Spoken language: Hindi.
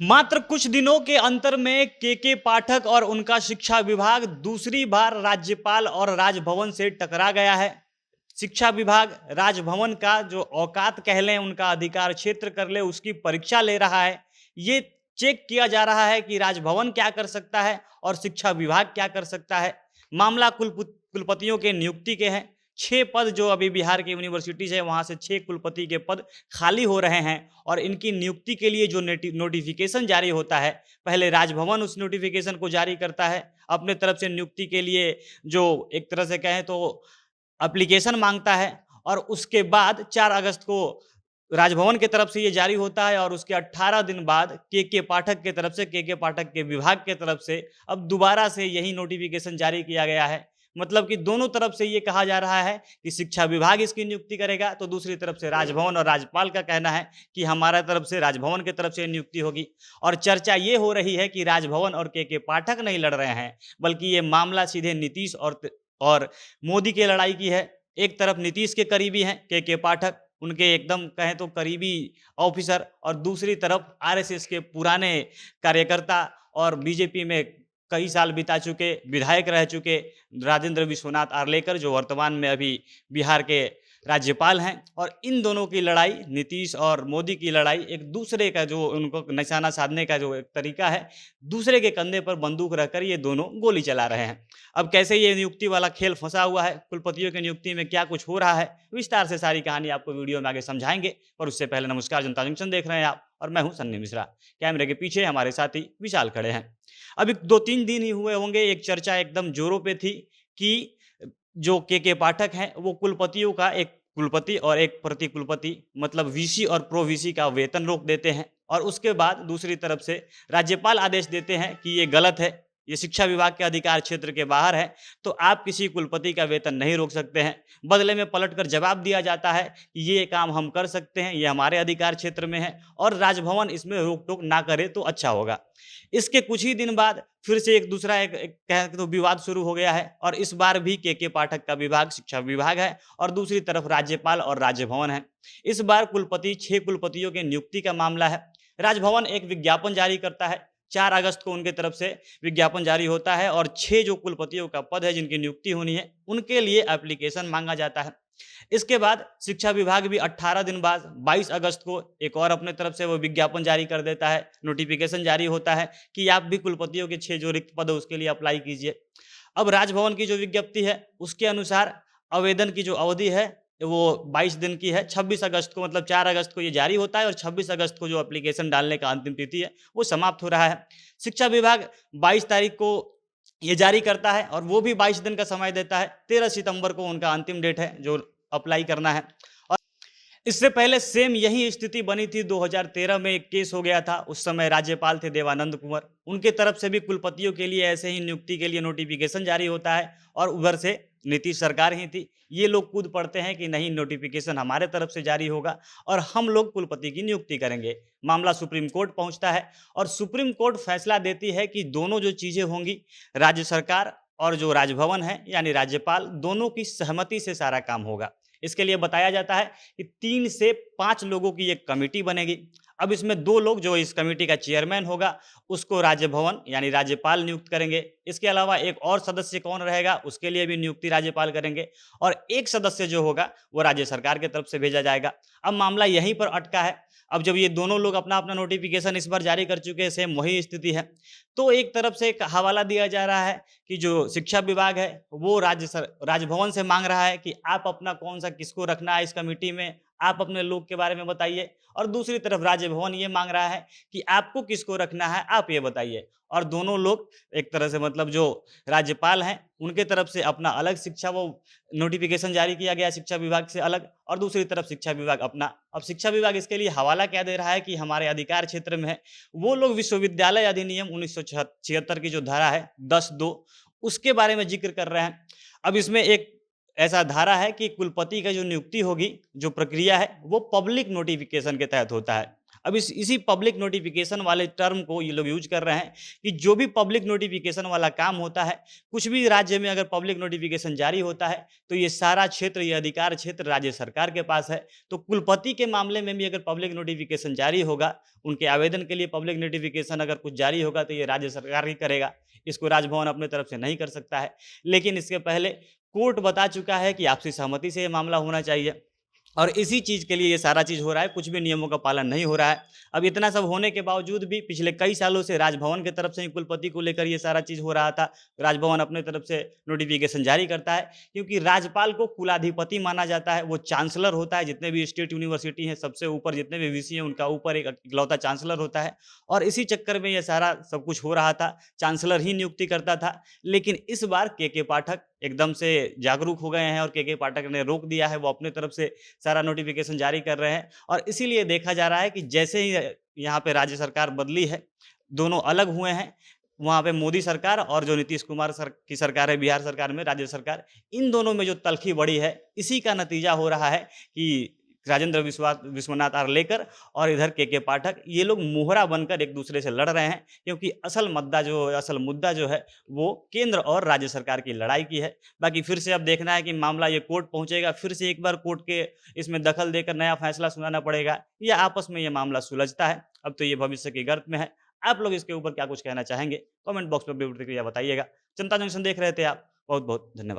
मात्र कुछ दिनों के अंतर में के पाठक और उनका शिक्षा विभाग दूसरी बार राज्यपाल और राजभवन से टकरा गया है। शिक्षा विभाग राजभवन का जो औकात कह लें, उनका अधिकार क्षेत्र कर ले, उसकी परीक्षा ले रहा है। ये चेक किया जा रहा है कि राजभवन क्या कर सकता है और शिक्षा विभाग क्या कर सकता है। मामला कुलपतियों के नियुक्ति के हैं। 6 पद जो अभी बिहार की यूनिवर्सिटीज है, वहाँ से 6 कुलपति के पद खाली हो रहे हैं और इनकी नियुक्ति के लिए जो नोटिफिकेशन जारी होता है, पहले राजभवन उस नोटिफिकेशन को जारी करता है अपने तरफ से नियुक्ति के लिए, जो एक तरह से कहें तो एप्लीकेशन मांगता है, और उसके बाद 4 अगस्त को राजभवन की तरफ से ये जारी होता है और उसके 18 दिन बाद के पाठक की तरफ से, के पाठक के विभाग की तरफ से अब दोबारा से यही नोटिफिकेशन जारी किया गया है। मतलब कि दोनों तरफ से ये कहा जा रहा है कि शिक्षा विभाग इसकी नियुक्ति करेगा, तो दूसरी तरफ से राजभवन और राज्यपाल का कहना है कि हमारा तरफ से, राजभवन की तरफ से नियुक्ति होगी। और चर्चा ये हो रही है कि राजभवन और के पाठक नहीं लड़ रहे हैं, बल्कि ये मामला सीधे नीतीश और मोदी की लड़ाई की है। एक तरफ नीतीश के करीबी हैं के पाठक, उनके एकदम कहें तो करीबी ऑफिसर, और दूसरी तरफ आरएसएस के पुराने कार्यकर्ता और बीजेपी में कई साल बिता चुके, विधायक रह चुके राजेंद्र विश्वनाथ आर्लेकर, जो वर्तमान में अभी बिहार के राज्यपाल हैं। और इन दोनों की लड़ाई, नीतीश और मोदी की लड़ाई, एक दूसरे का जो उनको निशाना साधने का जो एक तरीका है, दूसरे के कंधे पर बंदूक रखकर ये दोनों गोली चला रहे हैं। अब कैसे ये नियुक्ति वाला खेल फंसा हुआ है, कुलपतियों की नियुक्ति में क्या कुछ हो रहा है, विस्तार से सारी कहानी आपको वीडियो में आगे समझाएंगे। पर उससे पहले नमस्कार, जनता जंक्शन देख रहे हैं आप और मैं हूं सन्नी मिश्रा। कैमरे के पीछे हमारे साथी विशाल खड़े हैं। अभी 2-3 दिन ही हुए होंगे, एक चर्चा एकदम जोरों पे थी कि जो के पाठक हैं वो कुलपतियों का, एक कुलपति और एक प्रति कुलपति, मतलब वीसी और प्रो वीसी का वेतन रोक देते हैं, और उसके बाद दूसरी तरफ से राज्यपाल आदेश देते हैं कि ये गलत है, ये शिक्षा विभाग के अधिकार क्षेत्र के बाहर है, तो आप किसी कुलपति का वेतन नहीं रोक सकते हैं। बदले में पलटकर जवाब दिया जाता है कि ये काम हम कर सकते हैं, ये हमारे अधिकार क्षेत्र में है और राजभवन इसमें रोक टोक ना करे तो अच्छा होगा। इसके कुछ ही दिन बाद फिर से एक दूसरा एक कह तो विवाद शुरू हो गया है, और इस बार भी के पाठक का विभाग शिक्षा विभाग है और दूसरी तरफ राज्यपाल और राजभवन है। इस बार 6 कुलपतियों के नियुक्ति का मामला है। राजभवन एक विज्ञापन जारी करता है, 4 अगस्त को उनके तरफ से विज्ञापन जारी होता है और 6 जो कुलपतियों का पद है जिनकी नियुक्ति होनी है, उनके लिए एप्लीकेशन मांगा जाता है। इसके बाद शिक्षा विभाग भी 18 दिन बाद 22 अगस्त को एक और अपने तरफ से वो विज्ञापन जारी कर देता है, नोटिफिकेशन जारी होता है कि आप भी कुलपतियों के 6 जो रिक्त पद है उसके लिए अप्लाई कीजिए। अब राजभवन की जो विज्ञप्ति है उसके अनुसार आवेदन की जो अवधि है वो 22 दिन की है। 26 अगस्त को, मतलब 4 अगस्त को ये जारी होता है और 26 अगस्त को जो एप्लीकेशन डालने का अंतिम तिथि है वो समाप्त हो रहा है। शिक्षा विभाग 22 तारीख को ये जारी करता है और वो भी 22 दिन का समय देता है। 13 सितंबर को उनका अंतिम डेट है जो अप्लाई करना है। और इससे पहले सेम यही स्थिति बनी थी, 2013 में एक केस हो गया था, उस समय राज्यपाल थे देवानंद कुंवर, उनके तरफ से भी कुलपतियों के लिए ऐसे ही नियुक्ति के लिए नोटिफिकेशन जारी होता है और उधर से नीतीश सरकार ही थी, ये लोग कूद पड़ते हैं कि नहीं, नोटिफिकेशन हमारे तरफ से जारी होगा और हम लोग कुलपति की नियुक्ति करेंगे। मामला सुप्रीम कोर्ट पहुंचता है और सुप्रीम कोर्ट फैसला देती है कि दोनों जो चीजें होंगी, राज्य सरकार और जो राजभवन है यानी राज्यपाल, दोनों की सहमति से सारा काम होगा। इसके लिए बताया जाता है कि 3 से 5 लोगों की एक कमेटी बनेगी। अब इसमें 2 लोग, जो इस कमेटी का चेयरमैन होगा उसको राज्यभवन यानी राज्यपाल नियुक्त करेंगे। इसके अलावा एक और सदस्य कौन रहेगा उसके लिए भी नियुक्ति राज्यपाल करेंगे और एक सदस्य जो होगा वो राज्य सरकार की तरफ से भेजा जाएगा। अब मामला यहीं पर अटका है। अब जब ये दोनों लोग अपना अपना नोटिफिकेशन इस बार जारी कर चुके हैं, सेम वही स्थिति है, तो एक तरफ से एक हवाला दिया जा रहा है कि जो शिक्षा विभाग है वो राजभवन से मांग रहा है कि आप अपना कौन सा, किसको रखना है इस कमेटी में, आप अपने लोग के बारे में बताइए, और दूसरी तरफ राजभवन ये मांग रहा है कि आपको किसको रखना है आप ये बताइए। और दोनों लोग एक तरह से, मतलब जो राज्यपाल हैं उनके तरफ से अपना अलग शिक्षा वो नोटिफिकेशन जारी किया गया शिक्षा विभाग से अलग, और दूसरी तरफ शिक्षा विभाग अपना। अब शिक्षा विभाग इसके लिए हवाला क्या दे रहा है कि हमारे अधिकार क्षेत्र में है। वो लोग विश्वविद्यालय अधिनियम 1976 की जो धारा है 10(2) उसके बारे में जिक्र कर रहे हैं। अब इसमें एक ऐसा धारा है कि कुलपति का जो नियुक्ति होगी, जो प्रक्रिया है वो पब्लिक नोटिफिकेशन के तहत होता है। अब इसी पब्लिक नोटिफिकेशन वाले टर्म को ये लोग यूज कर रहे हैं कि जो भी पब्लिक नोटिफिकेशन वाला काम होता है, कुछ भी राज्य में अगर पब्लिक नोटिफिकेशन जारी होता है, तो ये सारा क्षेत्र, ये अधिकार क्षेत्र राज्य सरकार के पास है। तो कुलपति के मामले में भी अगर पब्लिक नोटिफिकेशन जारी होगा, उनके आवेदन के लिए पब्लिक नोटिफिकेशन अगर कुछ जारी होगा, तो ये राज्य सरकार ही करेगा। इसको राजभवन अपने तरफ से नहीं कर सकता है। लेकिन इसके पहले कोर्ट बता चुका है कि आपसी सहमति से ये मामला होना चाहिए, और इसी चीज़ के लिए ये सारा चीज़ हो रहा है, कुछ भी नियमों का पालन नहीं हो रहा है। अब इतना सब होने के बावजूद भी पिछले कई सालों से राजभवन की तरफ से ही कुलपति को लेकर ये सारा चीज़ हो रहा था। राजभवन अपने तरफ से नोटिफिकेशन जारी करता है, क्योंकि राज्यपाल को कुलाधिपति माना जाता है, वो चांसलर होता है। जितने भी स्टेट यूनिवर्सिटी हैं, सबसे ऊपर जितने भी वीसी हैं, उनका ऊपर एक इकलौता चांसलर होता है, और इसी चक्कर में ये सारा सब कुछ हो रहा था। चांसलर ही नियुक्ति करता था। लेकिन इस बार के पाठक एकदम से जागरूक हो गए हैं, और के पाठक ने रोक दिया है, वो अपने तरफ से सारा नोटिफिकेशन जारी कर रहे हैं। और इसीलिए देखा जा रहा है कि जैसे ही यहाँ पे राज्य सरकार बदली है, दोनों अलग हुए हैं, वहाँ पे मोदी सरकार और जो नीतीश कुमार की सरकार है बिहार सरकार में, राज्य सरकार, इन दोनों में जो तल्खी बढ़ी है, इसी का नतीजा हो रहा है कि राजेंद्र विश्वनाथ आर्लेकर और इधर के पाठक, ये लोग मोहरा बनकर एक दूसरे से लड़ रहे हैं, क्योंकि असल मुद्दा जो है वो केंद्र और राज्य सरकार की लड़ाई की है। बाकी फिर से अब देखना है कि मामला ये कोर्ट पहुंचेगा, फिर से एक बार कोर्ट के इसमें दखल देकर नया फैसला सुनाना पड़ेगा, या आपस में ये मामला सुलझता है। अब तो ये भविष्य की गर्त में है। आप लोग इसके ऊपर क्या कुछ कहना चाहेंगे? कमेंट बॉक्स में अपनी प्रतिक्रिया बताइएगा। जनता जंक्शन देख रहे थे आप, बहुत बहुत धन्यवाद।